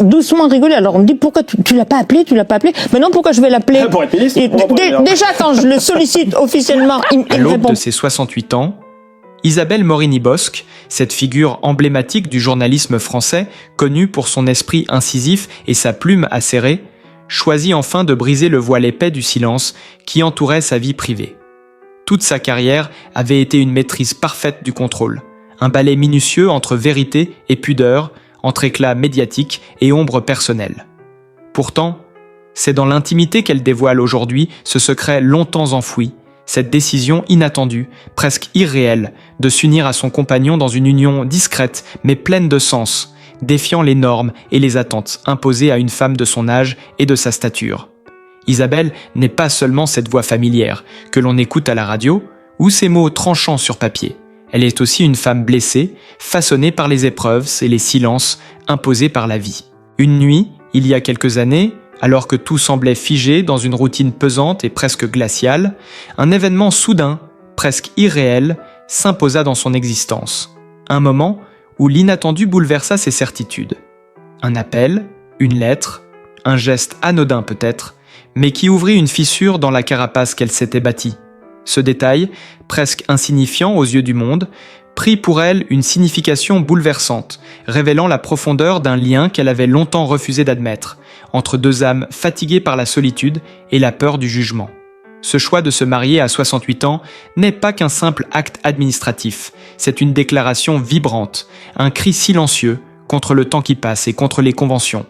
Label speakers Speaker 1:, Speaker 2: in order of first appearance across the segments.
Speaker 1: doucement rigoler. Alors on me dit pourquoi tu l'as pas appelé, Mais non, pourquoi je vais l'appeler?
Speaker 2: Pour être ministre,
Speaker 1: déjà quand je le sollicite officiellement, il
Speaker 3: À l'aube
Speaker 1: répond.
Speaker 3: de ses 68 ans, Isabelle Morini-Bosc, cette figure emblématique du journalisme français, connue pour son esprit incisif et sa plume acérée, choisit enfin de briser le voile épais du silence qui entourait sa vie privée. Toute sa carrière avait été une maîtrise parfaite du contrôle, un balai minutieux entre vérité et pudeur, entre éclat médiatique et ombre personnelle. Pourtant, c'est dans l'intimité qu'elle dévoile aujourd'hui ce secret longtemps enfoui, cette décision inattendue, presque irréelle, de s'unir à son compagnon dans une union discrète mais pleine de sens, défiant les normes et les attentes imposées à une femme de son âge et de sa stature. Isabelle n'est pas seulement cette voix familière que l'on écoute à la radio ou ces mots tranchants sur papier. Elle est aussi une femme blessée, façonnée par les épreuves et les silences imposés par la vie. Une nuit, il y a quelques années, alors que tout semblait figé dans une routine pesante et presque glaciale, un événement soudain, presque irréel, s'imposa dans son existence. Un moment où l'inattendu bouleversa ses certitudes. Un appel, une lettre, un geste anodin peut-être, mais qui ouvrit une fissure dans la carapace qu'elle s'était bâtie. Ce détail, presque insignifiant aux yeux du monde, prit pour elle une signification bouleversante, révélant la profondeur d'un lien qu'elle avait longtemps refusé d'admettre, entre deux âmes fatiguées par la solitude et la peur du jugement. Ce choix de se marier à 68 ans n'est pas qu'un simple acte administratif, c'est une déclaration vibrante, un cri silencieux contre le temps qui passe et contre les conventions.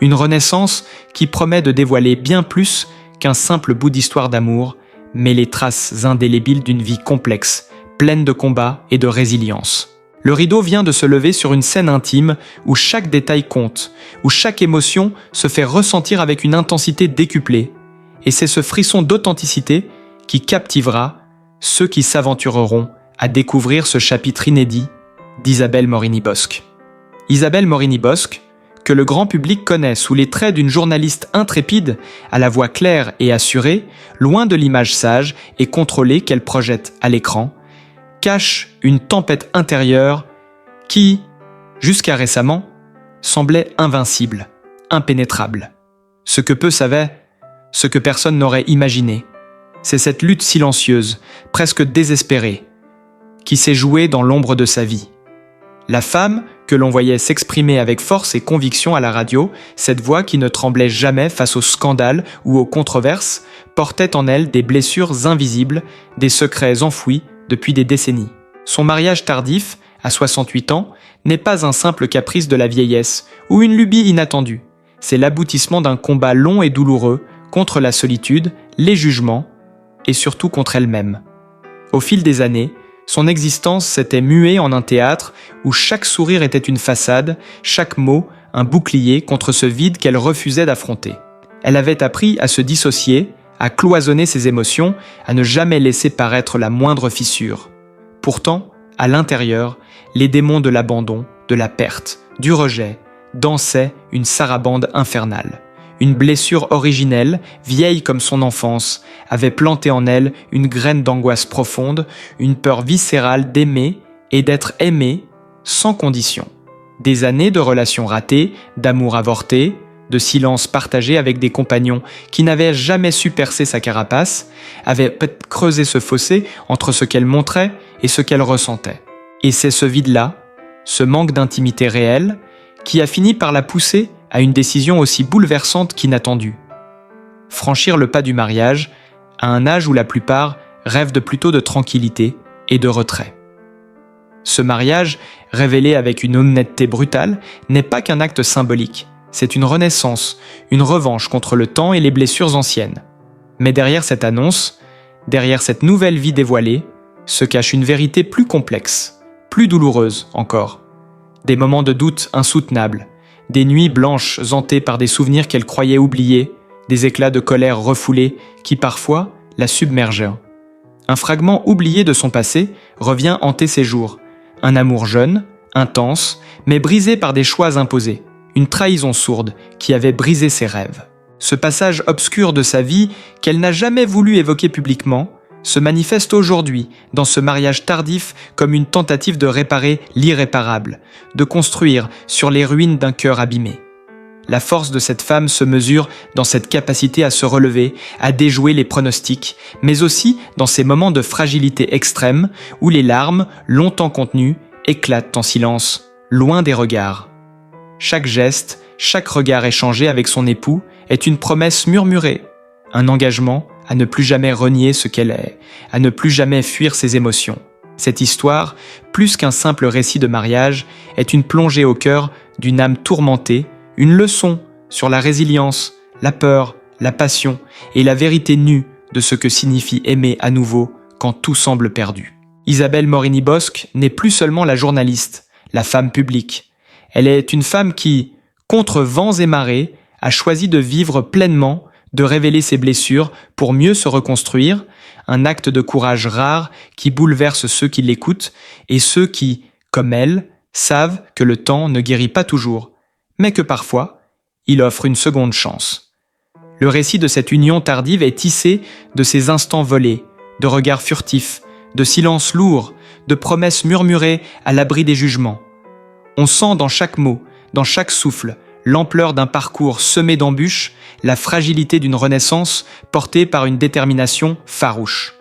Speaker 3: Une renaissance qui promet de dévoiler bien plus qu'un simple bout d'histoire d'amour, mais les traces indélébiles d'une vie complexe, pleine de combats et de résilience. Le rideau vient de se lever sur une scène intime où chaque détail compte, où chaque émotion se fait ressentir avec une intensité décuplée. Et c'est ce frisson d'authenticité qui captivera ceux qui s'aventureront à découvrir ce chapitre inédit d'Isabelle Morini-Bosc. Isabelle Morini-Bosc, que le grand public connaît sous les traits d'une journaliste intrépide, à la voix claire et assurée, loin de l'image sage et contrôlée qu'elle projette à l'écran, cache une tempête intérieure qui, jusqu'à récemment, semblait invincible, impénétrable. Ce que peu savaient, ce que personne n'aurait imaginé, c'est cette lutte silencieuse, presque désespérée, qui s'est jouée dans l'ombre de sa vie. La femme que l'on voyait s'exprimer avec force et conviction à la radio, cette voix qui ne tremblait jamais face aux scandales ou aux controverses, portait en elle des blessures invisibles, des secrets enfouis depuis des décennies. Son mariage tardif, à 68 ans, n'est pas un simple caprice de la vieillesse ou une lubie inattendue. C'est l'aboutissement d'un combat long et douloureux contre la solitude, les jugements et surtout contre elle-même. Au fil des années, son existence s'était muée en un théâtre où chaque sourire était une façade, chaque mot un bouclier contre ce vide qu'elle refusait d'affronter. Elle avait appris à se dissocier, à cloisonner ses émotions, à ne jamais laisser paraître la moindre fissure. Pourtant, à l'intérieur, les démons de l'abandon, de la perte, du rejet, dansaient une sarabande infernale. Une blessure originelle, vieille comme son enfance, avait planté en elle une graine d'angoisse profonde, une peur viscérale d'aimer et d'être aimée sans condition. Des années de relations ratées, d'amour avorté, de silence partagé avec des compagnons qui n'avaient jamais su percer sa carapace, avaient peut-être creusé ce fossé entre ce qu'elle montrait et ce qu'elle ressentait. Et c'est ce vide-là, ce manque d'intimité réelle, qui a fini par la pousser à une décision aussi bouleversante qu'inattendue. Franchir le pas du mariage, à un âge où la plupart rêvent plutôt de tranquillité et de retrait. Ce mariage, révélé avec une honnêteté brutale, n'est pas qu'un acte symbolique, c'est une renaissance, une revanche contre le temps et les blessures anciennes. Mais derrière cette annonce, derrière cette nouvelle vie dévoilée, se cache une vérité plus complexe, plus douloureuse encore. Des moments de doute insoutenables, des nuits blanches hantées par des souvenirs qu'elle croyait oubliés, des éclats de colère refoulés qui parfois la submergeaient. Un fragment oublié de son passé revient hanter ses jours. Un amour jeune, intense, mais brisé par des choix imposés. Une trahison sourde qui avait brisé ses rêves. Ce passage obscur de sa vie qu'elle n'a jamais voulu évoquer publiquement se manifeste aujourd'hui dans ce mariage tardif comme une tentative de réparer l'irréparable, de construire sur les ruines d'un cœur abîmé. La force de cette femme se mesure dans cette capacité à se relever, à déjouer les pronostics, mais aussi dans ces moments de fragilité extrême où les larmes, longtemps contenues, éclatent en silence, loin des regards. Chaque geste, chaque regard échangé avec son époux est une promesse murmurée, un engagement à ne plus jamais renier ce qu'elle est, à ne plus jamais fuir ses émotions. Cette histoire, plus qu'un simple récit de mariage, est une plongée au cœur d'une âme tourmentée, une leçon sur la résilience, la peur, la passion et la vérité nue de ce que signifie aimer à nouveau quand tout semble perdu. Isabelle Morini-Bosc n'est plus seulement la journaliste, la femme publique. Elle est une femme qui, contre vents et marées, a choisi de vivre pleinement, de révéler ses blessures pour mieux se reconstruire, un acte de courage rare qui bouleverse ceux qui l'écoutent et ceux qui, comme elle, savent que le temps ne guérit pas toujours, mais que parfois, il offre une seconde chance. Le récit de cette union tardive est tissé de ces instants volés, de regards furtifs, de silences lourds, de promesses murmurées à l'abri des jugements. On sent dans chaque mot, dans chaque souffle, l'ampleur d'un parcours semé d'embûches, la fragilité d'une renaissance portée par une détermination farouche.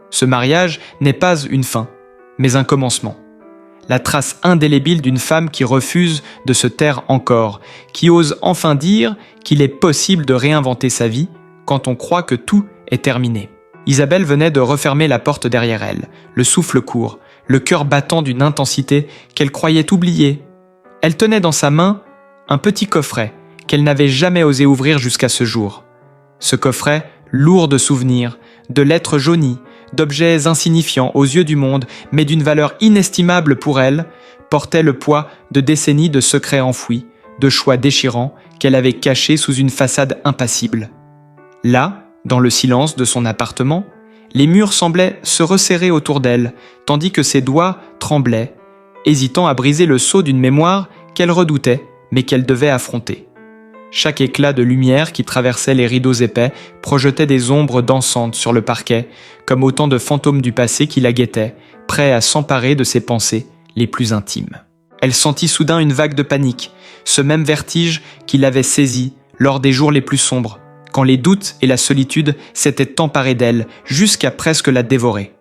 Speaker 3: Ce mariage n'est pas une fin, mais un commencement. La trace indélébile d'une femme qui refuse de se taire encore, qui ose enfin dire qu'il est possible de réinventer sa vie quand on croit que tout est terminé. Isabelle venait de refermer la porte derrière elle, le souffle court, le cœur battant d'une intensité qu'elle croyait oublier. Elle tenait dans sa main un petit coffret qu'elle n'avait jamais osé ouvrir jusqu'à ce jour. Ce coffret, lourd de souvenirs, de lettres jaunies, d'objets insignifiants aux yeux du monde, mais d'une valeur inestimable pour elle, portait le poids de décennies de secrets enfouis, de choix déchirants qu'elle avait cachés sous une façade impassible. Là, dans le silence de son appartement, les murs semblaient se resserrer autour d'elle, tandis que ses doigts tremblaient, hésitant à briser le sceau d'une mémoire qu'elle redoutait, mais qu'elle devait affronter. Chaque éclat de lumière qui traversait les rideaux épais projetait des ombres dansantes sur le parquet, comme autant de fantômes du passé qui la guettaient, prêts à s'emparer de ses pensées les plus intimes. Elle sentit soudain une vague de panique, ce même vertige qui l'avait saisie lors des jours les plus sombres, quand les doutes et la solitude s'étaient emparés d'elle jusqu'à presque la dévorer.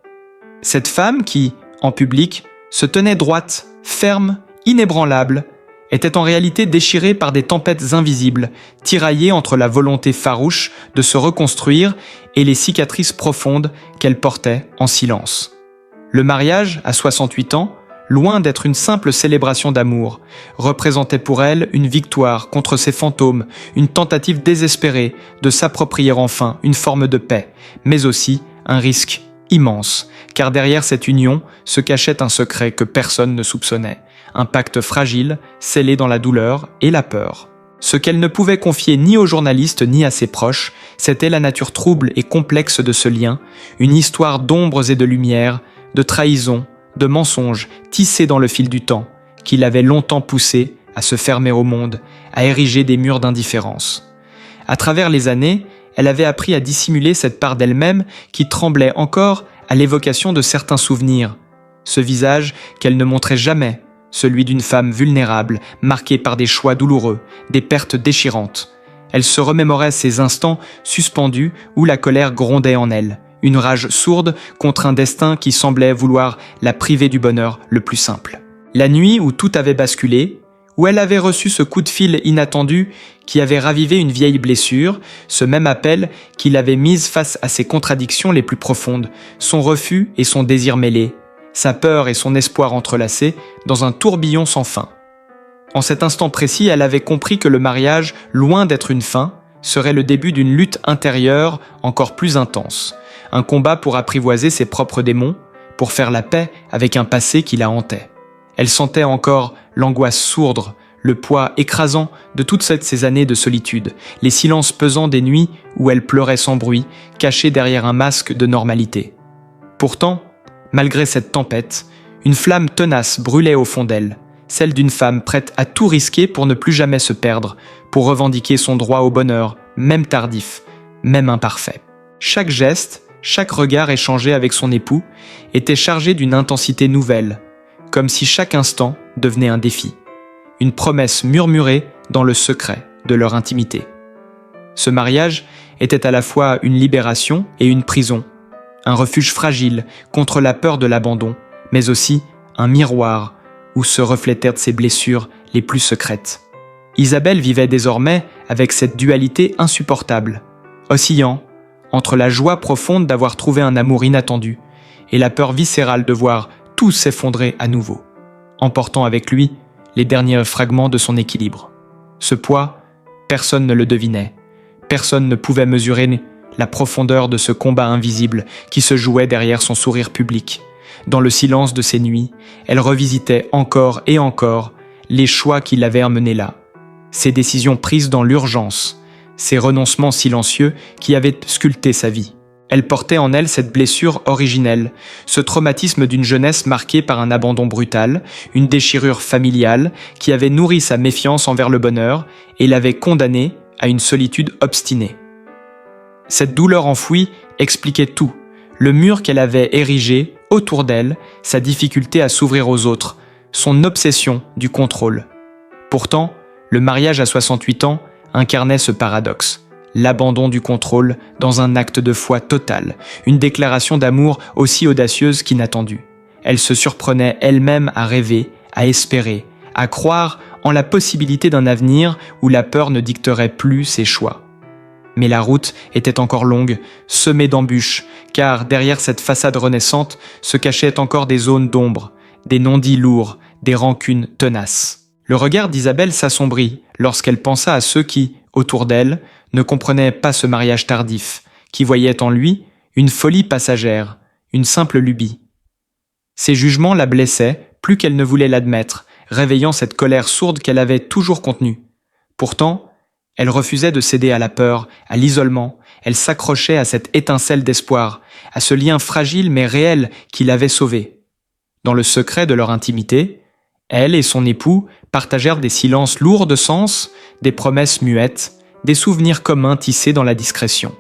Speaker 3: Cette femme qui, en public, se tenait droite, ferme, inébranlable, était en réalité déchirée par des tempêtes invisibles, tiraillée entre la volonté farouche de se reconstruire et les cicatrices profondes qu'elle portait en silence. Le mariage, à 68 ans, loin d'être une simple célébration d'amour, représentait pour elle une victoire contre ses fantômes, une tentative désespérée de s'approprier enfin une forme de paix, mais aussi un risque immense, car derrière cette union se cachait un secret que personne ne soupçonnait, un pacte fragile, scellé dans la douleur et la peur. Ce qu'elle ne pouvait confier ni aux journalistes ni à ses proches, c'était la nature trouble et complexe de ce lien, une histoire d'ombres et de lumières, de trahisons, de mensonges tissés dans le fil du temps, qui l'avaient longtemps poussée à se fermer au monde, à ériger des murs d'indifférence. À travers les années, elle avait appris à dissimuler cette part d'elle-même qui tremblait encore à l'évocation de certains souvenirs, ce visage qu'elle ne montrait jamais, celui d'une femme vulnérable, marquée par des choix douloureux, des pertes déchirantes. Elle se remémorait ces instants suspendus où la colère grondait en elle, une rage sourde contre un destin qui semblait vouloir la priver du bonheur le plus simple. La nuit où tout avait basculé, où elle avait reçu ce coup de fil inattendu qui avait ravivé une vieille blessure, ce même appel qui l'avait mise face à ses contradictions les plus profondes, son refus et son désir mêlés, sa peur et son espoir entrelacés dans un tourbillon sans fin. En cet instant précis, elle avait compris que le mariage, loin d'être une fin, serait le début d'une lutte intérieure encore plus intense, un combat pour apprivoiser ses propres démons, pour faire la paix avec un passé qui la hantait. Elle sentait encore l'angoisse sourde, le poids écrasant de toutes ces années de solitude, les silences pesants des nuits où elle pleurait sans bruit, cachée derrière un masque de normalité. Pourtant, malgré cette tempête, une flamme tenace brûlait au fond d'elle, celle d'une femme prête à tout risquer pour ne plus jamais se perdre, pour revendiquer son droit au bonheur, même tardif, même imparfait. Chaque geste, Chaque regard échangé avec son époux était chargé d'une intensité nouvelle, comme si chaque instant devenait un défi, une promesse murmurée dans le secret de leur intimité. Ce mariage était à la fois une libération et une prison, un refuge fragile contre la peur de l'abandon, mais aussi un miroir où se reflétèrent ses blessures les plus secrètes. Isabelle vivait désormais avec cette dualité insupportable, oscillant entre la joie profonde d'avoir trouvé un amour inattendu et la peur viscérale de voir tout s'effondrer à nouveau, emportant avec lui les derniers fragments de son équilibre. Ce poids, personne ne le devinait, personne ne pouvait mesurer la profondeur de ce combat invisible qui se jouait derrière son sourire public. Dans le silence de ces nuits, elle revisitait encore et encore les choix qui l'avaient amenée là, ses décisions prises dans l'urgence, ses renoncements silencieux qui avaient sculpté sa vie. Elle portait en elle cette blessure originelle, ce traumatisme d'une jeunesse marquée par un abandon brutal, une déchirure familiale qui avait nourri sa méfiance envers le bonheur et l'avait condamnée à une solitude obstinée. Cette douleur enfouie expliquait tout, le mur qu'elle avait érigé autour d'elle, sa difficulté à s'ouvrir aux autres, son obsession du contrôle. Pourtant, le mariage à 68 ans incarnait ce paradoxe, l'abandon du contrôle dans un acte de foi total, une déclaration d'amour aussi audacieuse qu'inattendue. Elle se surprenait elle-même à rêver, à espérer, à croire en la possibilité d'un avenir où la peur ne dicterait plus ses choix. Mais la route était encore longue, semée d'embûches, car derrière cette façade renaissante se cachaient encore des zones d'ombre, des non-dits lourds, des rancunes tenaces. Le regard d'Isabelle s'assombrit lorsqu'elle pensa à ceux qui, autour d'elle, ne comprenaient pas ce mariage tardif, qui voyaient en lui une folie passagère, une simple lubie. Ses jugements la blessaient plus qu'elle ne voulait l'admettre, réveillant cette colère sourde qu'elle avait toujours contenue. Pourtant, elle refusait de céder à la peur, à l'isolement, elle s'accrochait à cette étincelle d'espoir, à ce lien fragile mais réel qui l'avait sauvée. Dans le secret de leur intimité, elle et son époux partagèrent des silences lourds de sens, des promesses muettes, des souvenirs communs tissés dans la discrétion.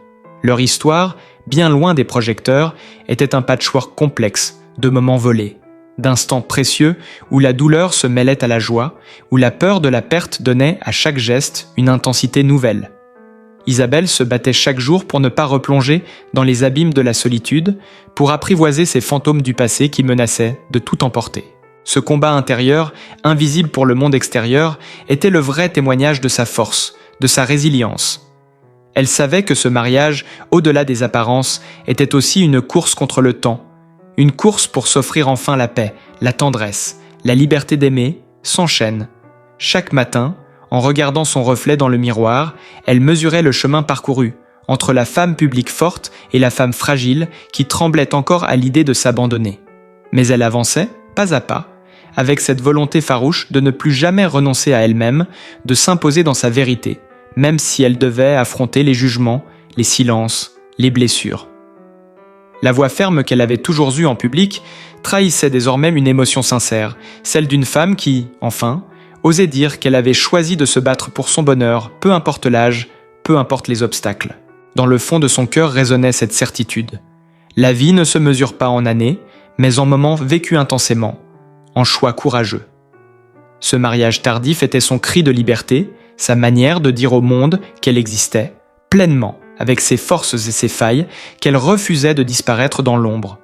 Speaker 3: Leur histoire, bien loin des projecteurs, était un patchwork complexe de moments volés, d'instants précieux où la douleur se mêlait à la joie, où la peur de la perte donnait à chaque geste une intensité nouvelle. Isabelle se battait chaque jour pour ne pas replonger dans les abîmes de la solitude, pour apprivoiser ces fantômes du passé qui menaçaient de tout emporter. Ce combat intérieur, invisible pour le monde extérieur, était le vrai témoignage de sa force, de sa résilience. Elle savait que ce mariage, au-delà des apparences, était aussi une course contre le temps, une course pour s'offrir enfin la paix, la tendresse, la liberté d'aimer, sans chaîne. Chaque matin, en regardant son reflet dans le miroir, elle mesurait le chemin parcouru, entre la femme publique forte et la femme fragile qui tremblait encore à l'idée de s'abandonner. Mais elle avançait, pas à pas, avec cette volonté farouche de ne plus jamais renoncer à elle-même, de s'imposer dans sa vérité, même si elle devait affronter les jugements, les silences, les blessures. La voix ferme qu'elle avait toujours eue en public trahissait désormais une émotion sincère, celle d'une femme qui, enfin, osait dire qu'elle avait choisi de se battre pour son bonheur, peu importe l'âge, peu importe les obstacles. Dans le fond de son cœur résonnait cette certitude. La vie ne se mesure pas en années, mais en moments vécus intensément, en choix courageux. Ce mariage tardif était son cri de liberté, sa manière de dire au monde qu'elle existait, pleinement, avec ses forces et ses failles, qu'elle refusait de disparaître dans l'ombre.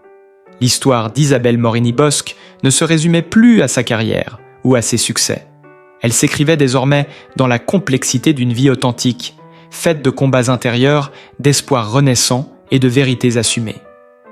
Speaker 3: L'histoire d'Isabelle Morini-Bosc ne se résumait plus à sa carrière ou à ses succès. Elle s'écrivait désormais dans la complexité d'une vie authentique, faite de combats intérieurs, d'espoirs renaissants et de vérités assumées.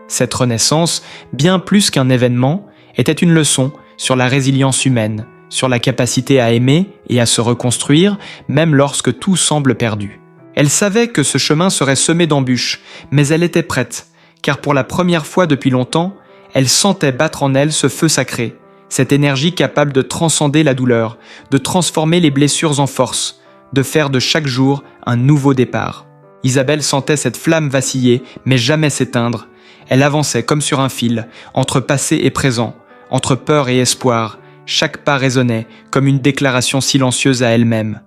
Speaker 3: Cette renaissance, bien plus qu'un événement, était une leçon sur la résilience humaine, sur la capacité à aimer et à se reconstruire, même lorsque tout semble perdu. Elle savait que ce chemin serait semé d'embûches, mais elle était prête, car pour la première fois depuis longtemps, elle sentait battre en elle ce feu sacré, cette énergie capable de transcender la douleur, de transformer les blessures en force, de faire de chaque jour un nouveau départ. Isabelle sentait cette flamme vaciller, mais jamais s'éteindre. Elle avançait comme sur un fil, entre passé et présent, entre peur et espoir. Chaque pas résonnait comme une déclaration silencieuse à elle-même.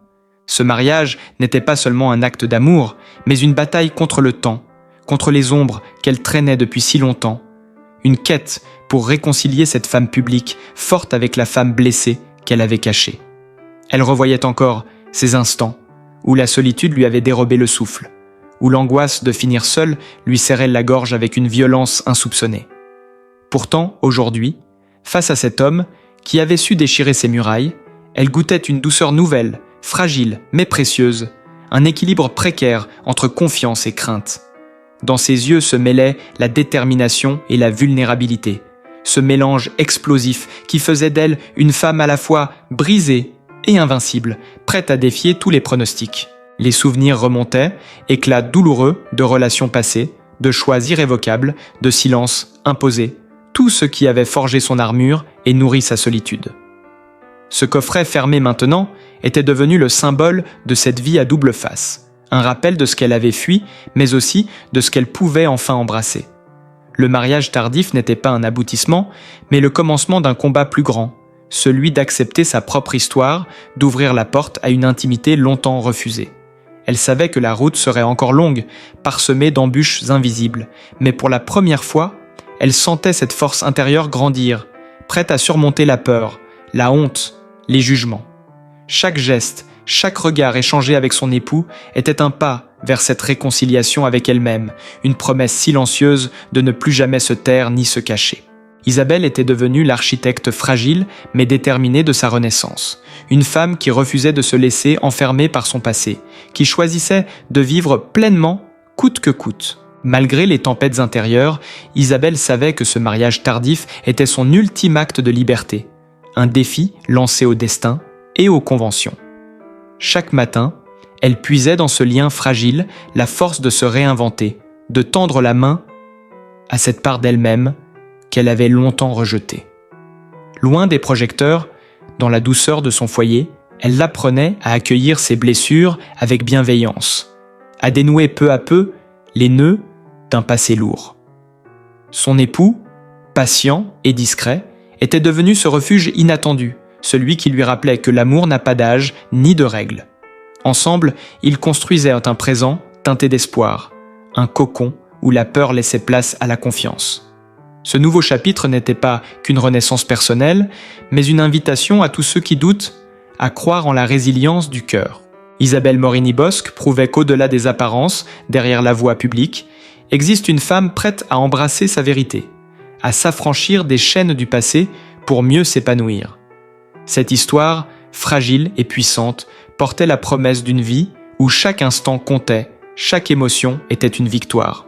Speaker 3: Ce mariage n'était pas seulement un acte d'amour, mais une bataille contre le temps, contre les ombres qu'elle traînait depuis si longtemps. Une quête pour réconcilier cette femme publique, forte avec la femme blessée qu'elle avait cachée. Elle revoyait encore ces instants où la solitude lui avait dérobé le souffle, où l'angoisse de finir seule lui serrait la gorge avec une violence insoupçonnée. Pourtant, aujourd'hui, face à cet homme qui avait su déchirer ses murailles, elle goûtait une douceur nouvelle, fragile mais précieuse, un équilibre précaire entre confiance et crainte. Dans ses yeux se mêlaient la détermination et la vulnérabilité, ce mélange explosif qui faisait d'elle une femme à la fois brisée et invincible, prête à défier tous les pronostics. Les souvenirs remontaient, éclats douloureux de relations passées, de choix irrévocables, de silences imposés, tout ce qui avait forgé son armure et nourri sa solitude. Ce coffret fermé maintenant était devenu le symbole de cette vie à double face, un rappel de ce qu'elle avait fui, mais aussi de ce qu'elle pouvait enfin embrasser. Le mariage tardif n'était pas un aboutissement, mais le commencement d'un combat plus grand, celui d'accepter sa propre histoire, d'ouvrir la porte à une intimité longtemps refusée. Elle savait que la route serait encore longue, parsemée d'embûches invisibles, mais pour la première fois, elle sentait cette force intérieure grandir, prête à surmonter la peur, la honte, les jugements. Chaque geste, chaque regard échangé avec son époux était un pas vers cette réconciliation avec elle-même, une promesse silencieuse de ne plus jamais se taire ni se cacher. Isabelle était devenue l'architecte fragile mais déterminée de sa renaissance. Une femme qui refusait de se laisser enfermer par son passé, qui choisissait de vivre pleinement, coûte que coûte. Malgré les tempêtes intérieures, Isabelle savait que ce mariage tardif était son ultime acte de liberté, un défi lancé au destin et aux conventions. Chaque matin, elle puisait dans ce lien fragile la force de se réinventer, de tendre la main à cette part d'elle-même qu'elle avait longtemps rejetée. Loin des projecteurs, dans la douceur de son foyer, elle apprenait à accueillir ses blessures avec bienveillance, à dénouer peu à peu les nœuds d'un passé lourd. Son époux, patient et discret, était devenu ce refuge inattendu, celui qui lui rappelait que l'amour n'a pas d'âge ni de règles. Ensemble, ils construisaient un présent teinté d'espoir, un cocon où la peur laissait place à la confiance. Ce nouveau chapitre n'était pas qu'une renaissance personnelle, mais une invitation à tous ceux qui doutent à croire en la résilience du cœur. Isabelle Morini-Bosc prouvait qu'au-delà des apparences, derrière la voix publique, existe une femme prête à embrasser sa vérité, à s'affranchir des chaînes du passé pour mieux s'épanouir. Cette histoire, fragile et puissante, portait la promesse d'une vie où chaque instant comptait, chaque émotion était une victoire.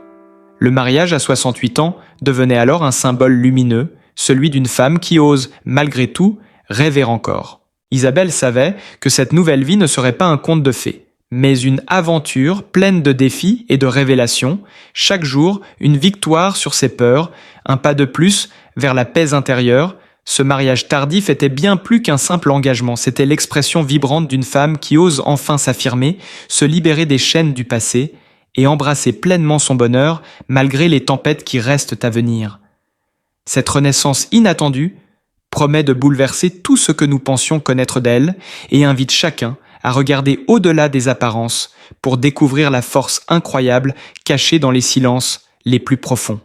Speaker 3: Le mariage à 68 ans devenait alors un symbole lumineux, celui d'une femme qui ose, malgré tout, rêver encore. Isabelle savait que cette nouvelle vie ne serait pas un conte de fées, mais une aventure pleine de défis et de révélations, chaque jour une victoire sur ses peurs, un pas de plus vers la paix intérieure. Ce mariage tardif était bien plus qu'un simple engagement, c'était l'expression vibrante d'une femme qui ose enfin s'affirmer, se libérer des chaînes du passé et embrasser pleinement son bonheur malgré les tempêtes qui restent à venir. Cette renaissance inattendue promet de bouleverser tout ce que nous pensions connaître d'elle et invite chacun à regarder au-delà des apparences pour découvrir la force incroyable cachée dans les silences les plus profonds.